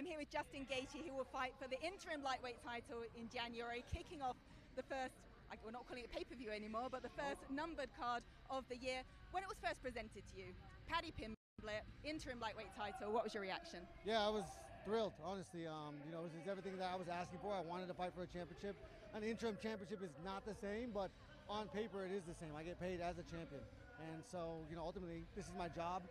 here with Justin Gaethje, who will fight for the interim lightweight title in January, kicking off the first, we're not calling it pay-per-view anymore, but the first numbered card of the year. When it was first presented to you, Paddy Pimblett, interim lightweight title, what was your reaction? Yeah, I was thrilled, honestly. It was everything that I was asking for. I wanted to fight for a championship. An interim championship is not the same, but on paper it is the same. I get paid as a champion. And so, ultimately, this is my job,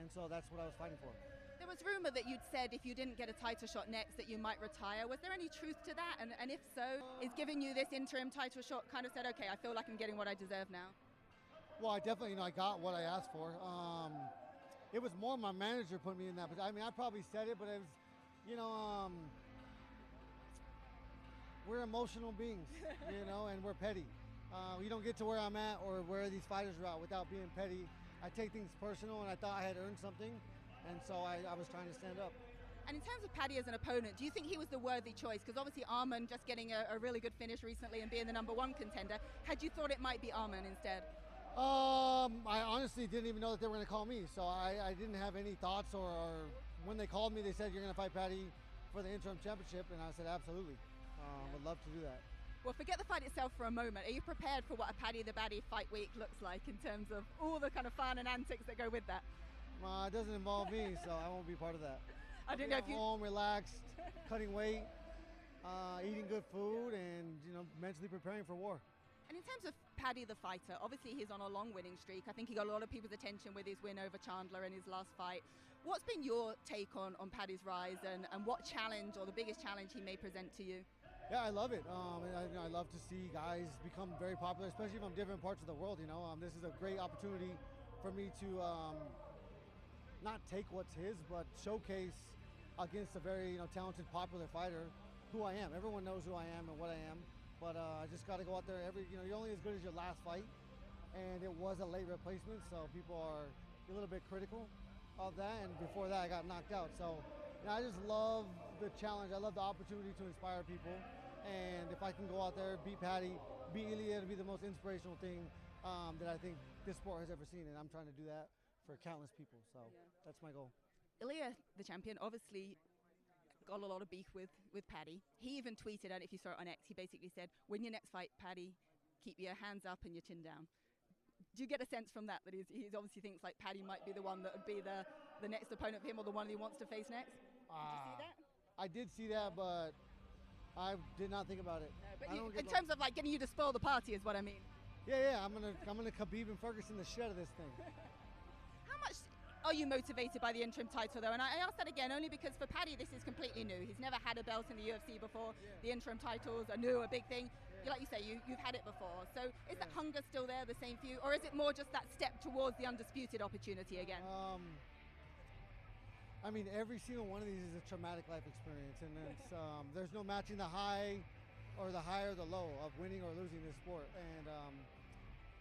and so that's what I was fighting for. There was rumor that you'd said if you didn't get a title shot next that you might retire. Was there any truth to that? And if so, is giving you this interim title shot kind of said, okay, I feel like I'm getting what I deserve now? Well, I definitely, I got what I asked for. It was more my manager put me in that position. I mean, I probably said it, but it was, we're emotional beings, and we're petty. You don't get to where I'm at or where these fighters are at without being petty. I take things personal, and I thought I had earned something, and so I was trying to stand up. And in terms of Paddy as an opponent, do you think he was the worthy choice? Because obviously Arman just getting a really good finish recently and being the #1 contender. Had you thought it might be Arman instead? I honestly didn't even know that they were going to call me, so I didn't have any thoughts, or when they called me, they said, you're going to fight Paddy for the interim championship, and I said, absolutely. Would love to do that. Well, forget the fight itself for a moment. Are you prepared for what a Paddy the Baddy fight week looks like in terms of all the kind of fun and antics that go with that? It doesn't involve me, so I won't be part of that. I don't know if you... home, relaxed, cutting weight, eating good food, and mentally preparing for war. And in terms of Paddy the fighter, obviously he's on a long winning streak. I think he got a lot of people's attention with his win over Chandler in his last fight. What's been your take on Paddy's rise, and what challenge or the biggest challenge he may present to you? Yeah, I love it. I love to see guys become very popular, especially from different parts of the world. This is a great opportunity for me to not take what's his, but showcase against a very talented, popular fighter who I am. Everyone knows who I am and what I am, but I just got to go out there. You're only as good as your last fight, and it was a late replacement, so people are a little bit critical of that. And before that, I got knocked out. So I just love the challenge. I love the opportunity to inspire people. And if I can go out there, beat Paddy, beat Ilya, it'll be the most inspirational thing that I think this sport has ever seen. And I'm trying to do that for countless people. So that's my goal. Ilya, the champion, obviously got a lot of beef with Paddy. He even tweeted, and if you saw it on X, he basically said, win your next fight, Paddy, keep your hands up and your chin down. Do you get a sense from that he obviously thinks like Paddy might be the one that would be the next opponent for him, or the one he wants to face next? Did you see that? I did see that, but I did not think about it. No, but in terms of like getting you to spoil the party is what I mean. Yeah, I'm gonna Khabib and Ferguson the shit of this thing. How much are you motivated by the interim title though? And I ask that again only because for Paddy this is completely new. He's never had a belt in the UFC before. Yeah. The interim titles are new, a big thing. Yeah. Like you say, you've had it before. So is that hunger still there, the same for you? Or is it more just that step towards the undisputed opportunity again? Every single one of these is a traumatic life experience, and it's, there's no matching the high or the low of winning or losing this sport. And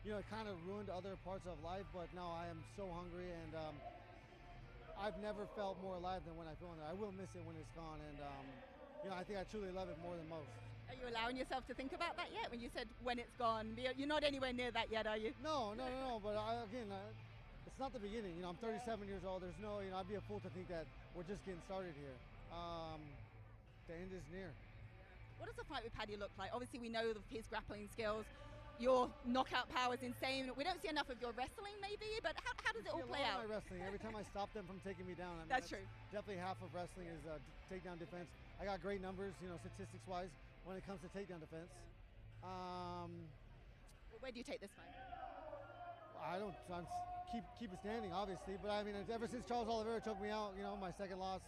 it kind of ruined other parts of life, but no, I am so hungry, and I've never felt more alive than when I feel in there. I will miss it when it's gone, and I think I truly love it more than most. Are you allowing yourself to think about that yet? When you said when it's gone, you're not anywhere near that yet, are you? No, but it's not the beginning. I'm 37 years old. There's no, I'd be a fool to think that we're just getting started here. The end is near. What does a fight with Paddy look like? Obviously, we know of his grappling skills. Your knockout power is insane. We don't see enough of your wrestling, maybe, but how does it all play out? My wrestling. Every time I stop them from taking me down, that's true. Definitely half of wrestling is takedown defense. I got great numbers, statistics-wise, when it comes to takedown defense. Where do you take this fight? I don't keep it standing, obviously, but ever since Charles Oliveira choked me out, my second loss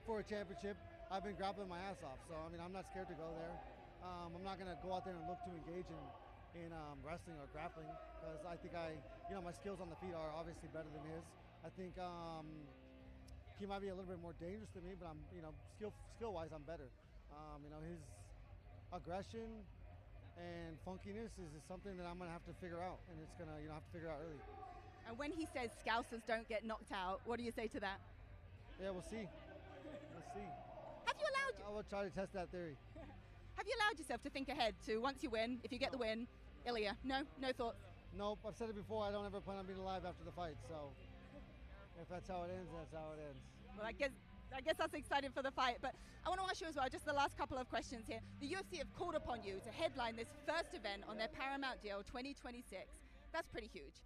for a championship, I've been grappling my ass off. So I'm not scared to go there. I'm not going to go out there and look to engage in wrestling or grappling, because I think my skills on the feet are obviously better than his. I think he might be a little bit more dangerous than me, but I'm skill-wise I'm better. His aggression and funkiness is something that I'm going to have to figure out, and it's going to have to figure out early. And when he says Scousers don't get knocked out, what do you say to that? Yeah, we'll see. We'll see. Have you allowed... I will try to test that theory. Have you allowed yourself to think ahead to once you win, if you get the win, Ilya? No thoughts? Nope, I've said it before, I don't ever plan on being alive after the fight, so if that's how it ends, that's how it ends. Well, I guess I guess that's exciting for the fight. But I want to ask you as well, just the last couple of questions here. The UFC have called upon you to headline this first event on their Paramount deal 2026. That's pretty huge.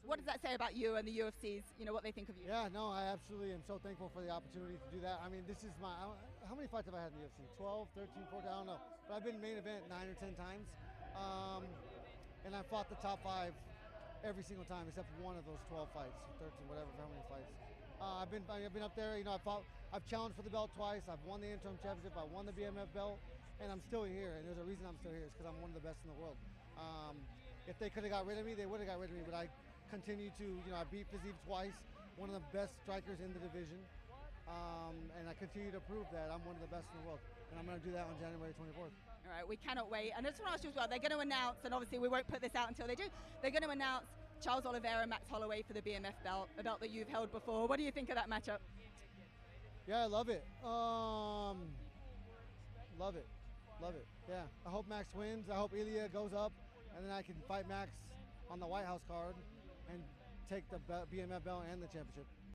What does that say about you and the UFC's, what they think of you? Yeah, no, I absolutely am so thankful for the opportunity to do that. I mean, this is how many fights have I had in the UFC? 12, 13, 14, I don't know. But I've been main event 9 or 10 times. And I fought the top 5 every single time except one of those 12 fights, 13, whatever, how many fights. I've been up there, I've challenged for the belt twice. I've won the interim championship. I won the BMF belt, and I'm still here. And there's a reason I'm still here. It's because I'm one of the best in the world. If they could have got rid of me, they would have got rid of me. But I continue to, I beat Fiziev twice, one of the best strikers in the division. And I continue to prove that I'm one of the best in the world. And I'm going to do that on January 24th. All right, we cannot wait. And I just want to ask you as well, they're going to announce, and obviously we won't put this out until they do, they're going to announce Charles Oliveira, Max Holloway for the BMF belt, a belt that you've held before. What do you think of that matchup? Yeah, I love it. Love it. Love it. Yeah. I hope Max wins. I hope Ilya goes up, and then I can fight Max on the White House card and take the BMF belt and the championship.